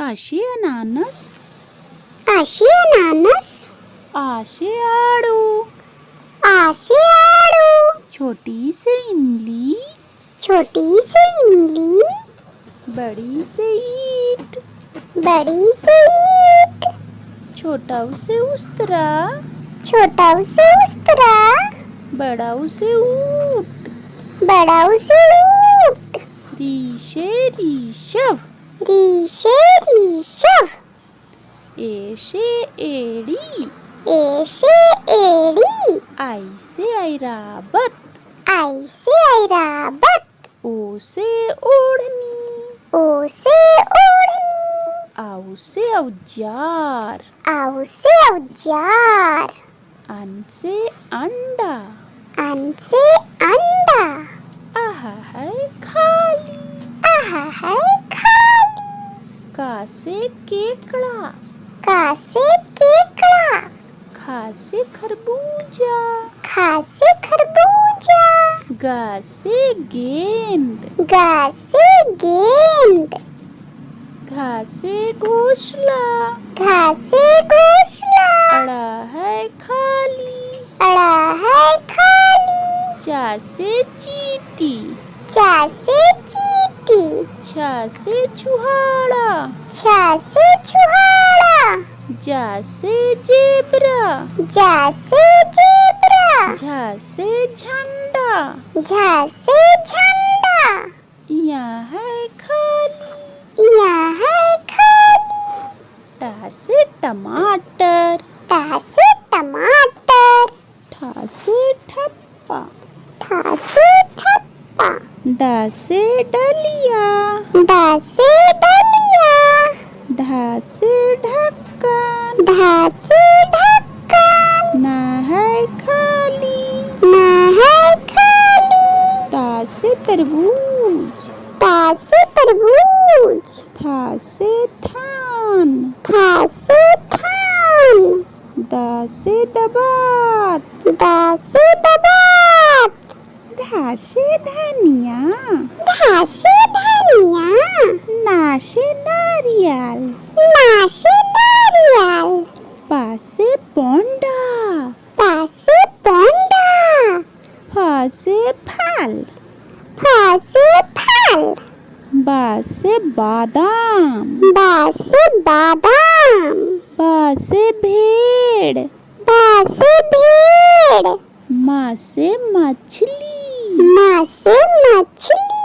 आशे अनानस, आशे अनानस, आशे आड़ू, आशे आड़ू, छोटी से इमली, छोटी से इमली, बड़ी से ईंट, बड़ी से ईंट, छोटा उसे उस्तरा, छोटा उसे उस्तरा, बड़ा उसे ऊंट, बड़ा उसे ऊंट, रीशे ऋषभ, रीशे ऋषभ, एशे एड़ी, एशे एड़ी, आई से ऐरावत, आई से ऐरावत, ओ से ओढ़नी, ओ से ओढ़नी, आउ से औजार, आउ से औजार, अन से अंडा, अन से अंडा, आहा है खाली, आहा है खाली, का से केकड़ा, का से केकड़ा, खा से खरबूजा, खा से खरबूजा, गा से गेंद, गा से गेंद, घा से घोंसला, घा से घोंसला, अड़ा है खाली, अड़ा है खाली, चा से चींटी, चा से चींटी, छा से छुहाड़ा, छा से छुहाड़ा, जा से जेबरा, जा से जेबरा, झा से झंडा, झा से झंडा, यहाँ है खाली, यहाँ है खाली, टा से टमाटर, टा से टमाटर, ठा से ठप्पा, ठा से ठप्पा, डा से डलिया, डा से डलिया, ढा से ढक्कन, ढा से ढक्कन, ना है खाली, ना है खाली, ता से तरबूज, ता से तरबूज, था से थान, था से थान, दा से दबात, दा से दबात, धा से धनिया, धा से धनिया, ना से नारियल, ना से नारियल, पा से पोंडा, पा से पोंडा, फा से फल, फा से फल, बा से बादाम, बा से बादाम, बा से भेड़, बा से भेड़, मा से मछली, मा से मछली,